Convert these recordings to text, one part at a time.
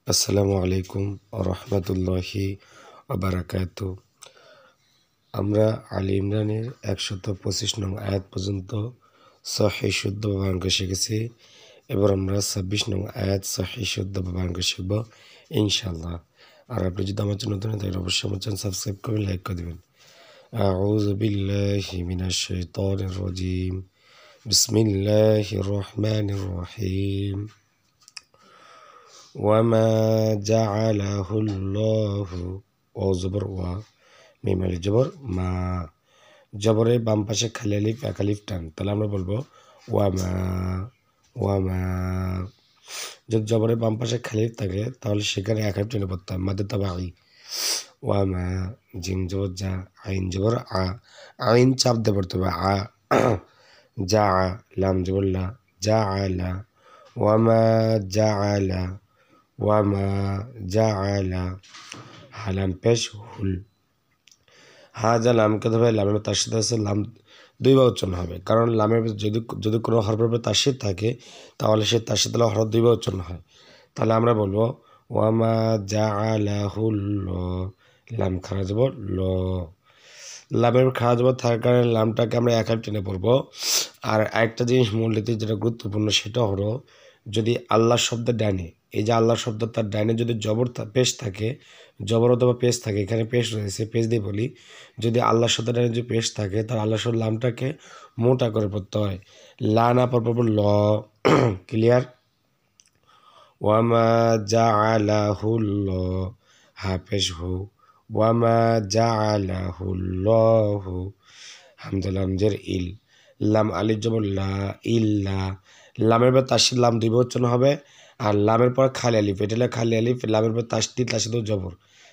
আসসালামু আলাইকুম রহমতুল্লাহি ওবারাকাতু। আমরা আলী ইমরানের 125 নং আয়াত পর্যন্ত সহিহ শুদ্ধ ব্যবহার শিখেছি। এবার আমরা 26 নং আয়াত সহিহ শুদ্ধ ব্যবহার শিখব ইনশাআল্লাহ। আর আপনি যদি আমার জন্য নতুন তাহলে অবশ্যই আমার চ্যানেল সাবস্ক্রাইব করে লাইক করে দেবেন। আউযু বিল্লাহি মিনাশ শাইতানির রাজীম। বিসমিল্লাহির রহমানির রহিম। وما جعله الله وزبر و মিম আলিফ জবর মা, জবরের বাম পাশে খালি আলিফ এক আলিফ টান, তাহলে আমরা বলবো ওয়ামা ওয়ামা। যদি জবরের বাম পাশে খালি আলিফ থাকে তাহলে সেখানে এক আলিফ টেনে পড়তে হবে, মাদে তাবাঈ ওয়ামা। জিম জবর যা, আইন জবর আ, আইন চাপ দিয়ে পড়তে হবে আ। যা লাম জবর লা, যা আলা ওয়ামা যা আলা ওয়ামা জাআলা। হালাম পেশ হুল। হাজা লামকে ধরে লামের তার সাথে আছে লাম দুইবার উচ্চারণ হবে, কারণ লামের যদি কোনো হরফের তাসির থাকে তাহলে সে তার সাথে হরফ দুইবার উচ্চারণ হয়। তাহলে আমরা বলবো ওয়ামা জাআলাহুল ল, লাম খারা যাব ল। লামের খারা যাব থাকার কারণে লামটাকে আমরা এক টেনে পড়বো। আর আরেকটা জিনিস মূলনীতি যেটা গুরুত্বপূর্ণ সেটা হলো, যদি আল্লাহ শব্দের ডাইনে, এই যে আল্লাহ শব্দ তার ডাইনে যদি জবর পেশ থাকে, জবর অথবা পেশ থাকে, এখানে পেশ রয়েছে পেশ দিয়ে বলি, যদি আল্লাহ শব্দের ডাইনে যদি পেশ থাকে তার আল্লাহ শব্দ লামটাকে মোটা করে পড়তে হয়। লা না পড়ব ল। ক্লিয়ার? ওয়ামা জাআলাহুল হা পেশ হু, ওয়ামা জাআলাহুল্লাহু। হামজা লাম জের ইল, লাম আলিফ জবর লা, ইল্লা। লামের পর তাসদীদ লাম দুইবার উচ্চারণ হবে, আর লামের পর খালি আলিফ, এটা হলো খালি আলিফ, লামের পর তাসদীদ তার সাথে জবর,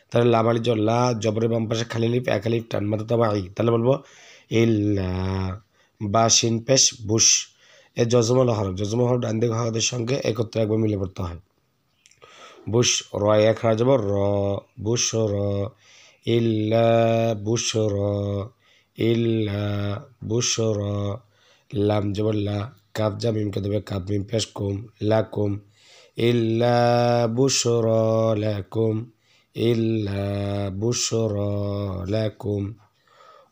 তাহলে লাম আলিফ জবর লা, জবরের বাম পাশে খালি আলিফ এক আলিফ টান, মাদে তাবাঈ, তাহলে বলবো ইল্লা। বা শিন পেশ বুশ, এ জজমল হরফ, জজমল হরফ ডান দিকে হরফের সঙ্গে একত্রে একবার মিলে পড়তে হয়। বুশ র এক হারা যাব র, বুশ র, ইল্লা বুশ র, ইল্লা বুশ র। লাম জবর লা, কাফ যা মিমকে দেবে কাফ মিম পেশ কুম, লাকুম ইল্লা বুশর লাকুম, ইল্লা বুশর লাকুম।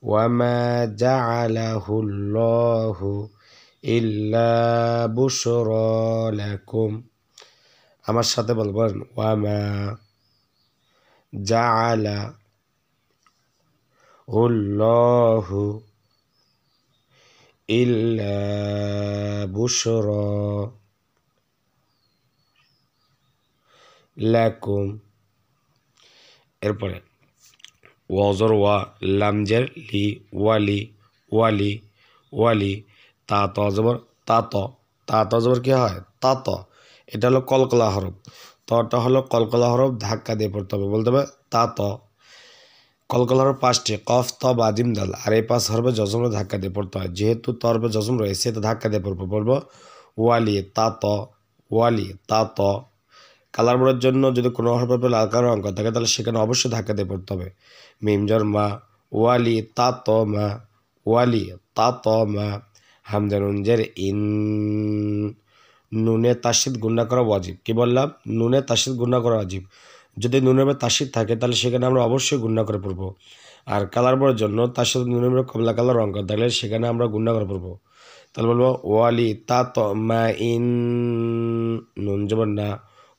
ওয়ামা জাআলাহুল্লাহু ইল্লা বুশর লাকুম। আমার সাথে বলবেন ওয়ামা জাআলাহুল্লাহু ইল্লা বুশরা লাকুম। এরপরে ওয়াজর ওয়া, লামজের লি, ওয়ালি ওয়ালি ওয়ালি। তা ত জবর তা ত, তা ত জবর কি হয় তা ত, এটা হলো কলকলা হরফ, তটা হলো কলকলা হরফ, ধাক্কা দিয়ে পড়তে হবে, বলতে হবে তা ত। কলকলা হরফ পাঁচটি, কফ ত বা জিম দাল, আর এই পাঁচ হরফে জজমে ধাক্কা দিয়ে পড়তে হয়, যেহেতু তরফে জজম রয়েছে তো ধাক্কা দিয়ে পড়বো, বলবো ওয়ালি তা ত, ওয়ালি তা ত। কালার বোর্ডের জন্য যদি কোনো হরফে লাল কালার অঙ্ক থাকে তাহলে সেখানে অবশ্যই ধাক্কা দিয়ে পড়তে হবে। মিম জর মা, ওয়ালি তা ত মা, ওয়ালি তা ত মা। হামজা নুন জের ইন, নুনে তাসদীদ গুণা করা ওয়াজিব। কি বললাম? নুনে তাসদীদ গুণা করা ওয়াজিব। যদি নুনের উপরে তাসদীদ থাকে তাহলে সেখানে আমরা অবশ্যই গুণা করে পড়বো। আর কালার বোর্ডের জন্য তার সাথে নুনের উপরে কমলা কালার অঙ্ক থাকলে সেখানে আমরা গুণা করে পড়বো। তাহলে বলবো ওয়ালি তা ত মা ইন, নুন জবর না,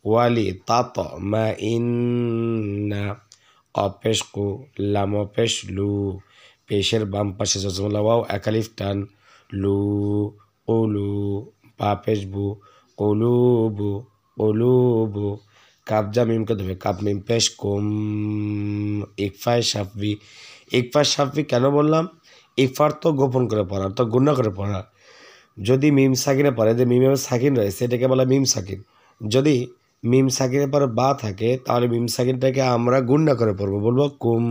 ওয়ালি তা ত মা ইন না। অপেশ কু, লাম পেশ লু, পেশের বাম পাশে জজমলা ওয়াও এক আলিফ টান, লু কুলু। বা পেশ বু, কুলুবু কুলুবু। কাবজা মিমকে ধরবে কাপ মিম পেশ কুম, ইকফায় সাফি। ইকফা সাফি কেন বললাম? ইকফার তো গোপন করে পড়া, তো গুণা করে পড়া। যদি মিম সাকিনে পড়ে, যে মিমের সাকিন রয়েছে এটাকে বলা মিম সাকিন। যদি মিম সাকিনের পরে বা থাকে তাহলে মিম সাকিনটাকে আমরা গুণা করে পড়বো, বলবো কুম।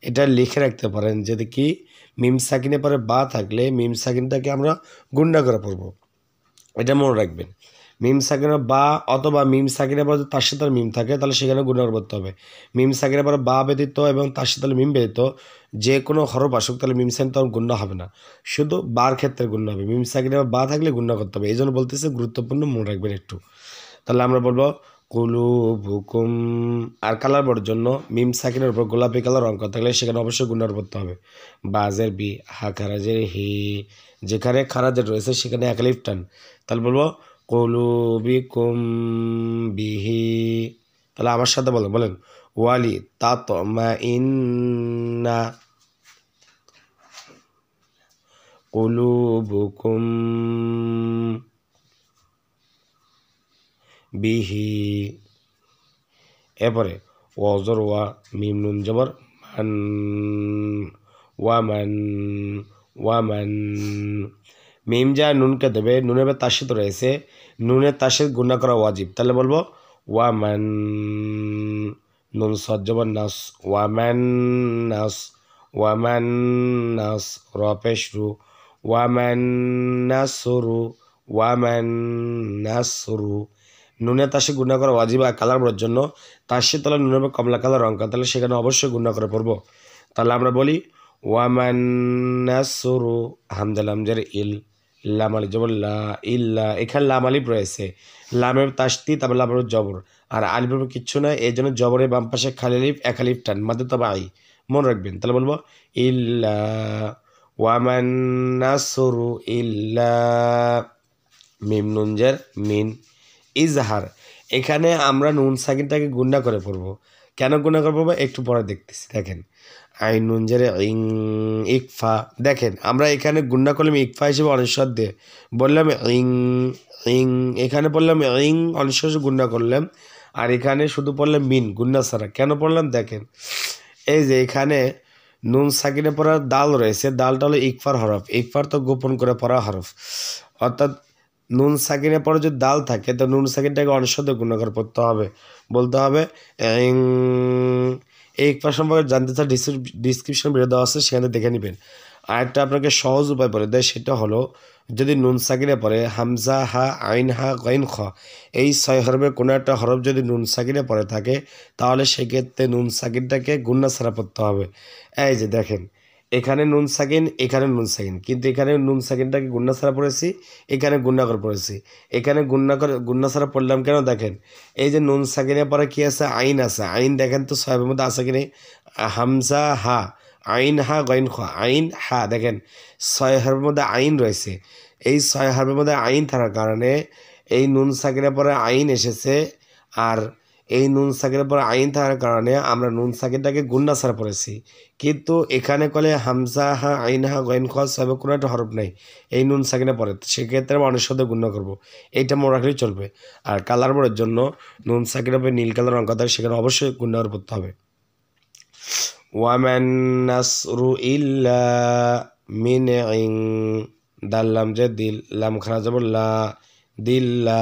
এটা লিখে রাখতে পারেন, যদি কি মিম সাকিনের পরে বা থাকলে মিম সাকিনটাকে আমরা গুণা করে পড়বো, এটা মনে রাখবেন। মিম সাকিনের বা অথবা মিম সাকিনের পরে তার সাথে মিম থাকে তাহলে সেখানে গুণা করতে হবে। মিম সাকিনের পরে বা ব্যতীত এবং তার সাথে মিম ব্যতীত যে কোনো হরফ আসুক তাহলে মিম সাকিন তখন গুণা হবে না, শুধু বার ক্ষেত্রে গুণা হবে। মিম সাকিনের বা থাকলে গুণা করতে হবে, এই জন্য বলতেছে গুরুত্বপূর্ণ, মনে রাখবেন একটু। তাহলে আমরা বলবো কুলুবুকুম। আর কালার বড় জন্য মিম সাকিনের উপর গোলাপি কালার রং করা থাকলে সেখানে অবশ্যই গুণার পড়তে হবে। বাজের বি, হা খারাজের হি, যেখানে খারাজের রয়েছে সেখানে এক আলিফ টান, তাহলে বলবো কুলুবিকুম বিহি। তাহলে আমার সাথে বলেন, বলেন ওয়ালি তাতমাইন্না কুলুবুকুম বিহি। এরপরে ওয়াজর ওয়া মিম নুন জবর মান, ওয়ামান, ওয়ামান। মিম যা নুনকে দেবে, নুনের তাসিদ রয়েছে, নুনের তাসিদ গুণা করা ওয়াজিব, তাহলে বলবো ওয়ামান। নুন সদ জবর নাস, ওয়ামান নাস, ওয়ামান নাস। র পেশ রু, ওয়ামান নাসরু, ওয়ামান নাসরু। নুনের তাসে গুণা করা ওয়াজিব আর কালার পড়ার জন্য তাসে তাহলে নুনের কমলা কালার রং করা, তাহলে সেখানে অবশ্যই গুণা করে পড়বো। তাহলে আমরা বলি ওয়ামান নাসরু, হামজাল হামজার ইল, লাম আলিফ জবর লা, ইল্লা। এখানে লাম আলিফ রয়েছে, লামের তাসতি তারপর লামের জবর, আর আলিফের কিচ্ছু নয়, এই জন্য জবরের বাম পাশে খালি আলিফ, এক আলিফ টান, মাঝে তবে আই, মনে রাখবেন। তাহলে বলবো ইল্লা, ওয়ামান নাসরু ইল্লা। মিম নুন জের মিন, ইজহার। এখানে আমরা নুন সাকিনটাকে গুণা করে পড়বো। কেন গুণা করে পড়বো একটু পরে দেখতেছি। দেখেন আইন নুন জেরে ইং, ইকফা। দেখেন আমরা এখানে গুণা করলাম ইকফা হিসেবে অনিশ্বর দিয়ে, বললাম ইং, ইং। এখানে পড়লাম ইং অনিশ্বর গুণা করলাম, আর এখানে শুধু পড়লাম মিন গুণা ছাড়া। কেন পড়লাম দেখেন, এই যে এখানে নুন সাকিনে পড়ার দাল রয়েছে, দালটা হলো ইকফার হরফ, ইকফার তো গোপন করে পড়া হরফ, অর্থাৎ নুন সাকিনের পরে যদি দাল থাকে তো নুন সাকিনটাকে অনিশ্বর গুণাকার পড়তে হবে, বলতে হবে এই ইকফা সম্পর্কে জানতে চান ডিসক্রিপশন ভিডিও দেওয়া আছে, সেখানে দেখে নেবেন। আর একটা আপনাকে সহজ উপায় বলে দেয়, সেটা হলো যদি নুন সাকিনে পড়ে হামজা হা আইন হা গাইন খ, এই 6 হরফের কোনো একটা হরফ যদি নুন সাকিনে পড়ে থাকে তাহলে সেক্ষেত্রে নুন সাকিনটাকে গুণা ছাড়া পড়তে হবে। এই যে দেখেন এখানে নুন সাকিন, এখানে নুন সাকিন, কিন্তু এখানে নুন সাকিনটাকে গুণা ছাড়া পড়েছি, এখানে গুণা করে পড়েছি। এখানে গুণা ছাড়া পড়লাম কেন দেখেন, এই যে নুন সাকিনের পরে কি আছে, আইন আছে, আইন দেখেন তো 6 মধ্যে আছে কি নেই, হামজা হা আইন হা গইন খ, আইন হা, দেখেন 6 হরফের মধ্যে আইন রয়েছে, এই 6 হরফের মধ্যে আইন থাকার কারণে এই নুন সাকিনের পরে আইন এসেছে, আর এই নুন সাকিনের পরে আইন থাকার কারণে আমরা নুন সাকিনটাকে গুণা ছাড়া পড়েছি। কিন্তু এখানে কলে হামজা হা আইন হা গইন খ সবে কোনো একটা হরফ নাই, এই নুন সাকিনে পড়ে, সেক্ষেত্রে আমরা অনেক সাথে গুণা করবো, এইটা মনে রাখলেই চলবে। আর কালার বোর্ডের জন্য নুন সাকিনের উপরে নীল কালার অঙ্ক থাকে, সেখানে অবশ্যই গুণা করে পড়তে হবে। ওয়ামান নাসরু ইল্লা মিন ইং, দাল লাম জের দিল, লাম খারা জবর লা, দিল্লা,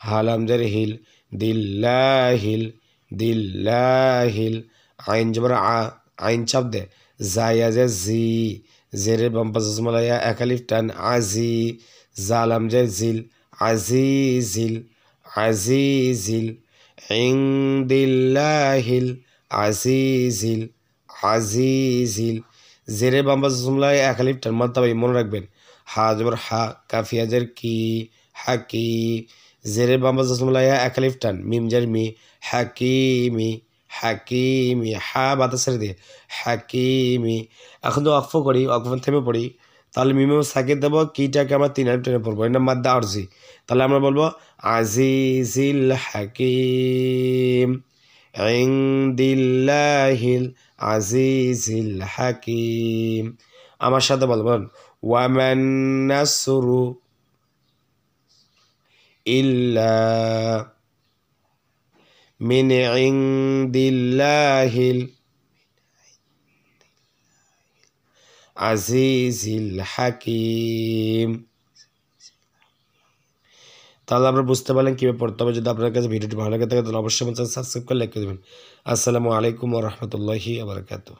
হালাম জের হিল, দিল্লাহিল, দিল্লাহিল। আইন জবর আ, আইন চাপ দে, জায়া জের জি, জেরের বাম পাশে জসমলাইয়া এক আলিফ টান, আজি, জালাম জের জিল, আজিজিল, আজিজিল। ইং দিল্লাহিল আজিজিল, আজিজিল। জেরের বাম পাশে জসমলাইয়া এক আলিফ টান, মাত্তাবাই মনে রাখবেন। হা জবর হা, কাফিয়া জের কি, হাকি, জেরের বাম পাশে জসমলাইয়া এক আলিফ টান, মিম জের মি, হাকিমি, হাকিমি। হা বাতা ছেড়ে দিয়ে হাকিমি। এখন তো অক্ফ করি, অক্ফ থেমে পড়ি, তাহলে মিমে সাকিয়ে দেবো, কিটাকে আমরা 3 আলিফ টেনে পড়বো, এটা মাদ্দা আরজি। তাহলে আমরা বলবো আজিজিল হাকিম, ইনদিল্লাহিল আজিজিল হাকিম। আমার সাথে বলবেন ওয়ামান নাসরু ইল্লা মিন ইনদিল্লাহিল আজিজিল হাকিম। তাহলে আপনারা বুঝতে পারলেন কীভাবে পড়তে হবে। যদি আপনার কাছে ভিডিওটি ভালো লাগে থাকে তাহলে অবশ্যই সাবস্ক্রাইব করে লাইক করে দেবেন। আসসালামু আলাইকুম ওয়া রাহমাতুল্লাহি ওয়া বারাকাতুহু।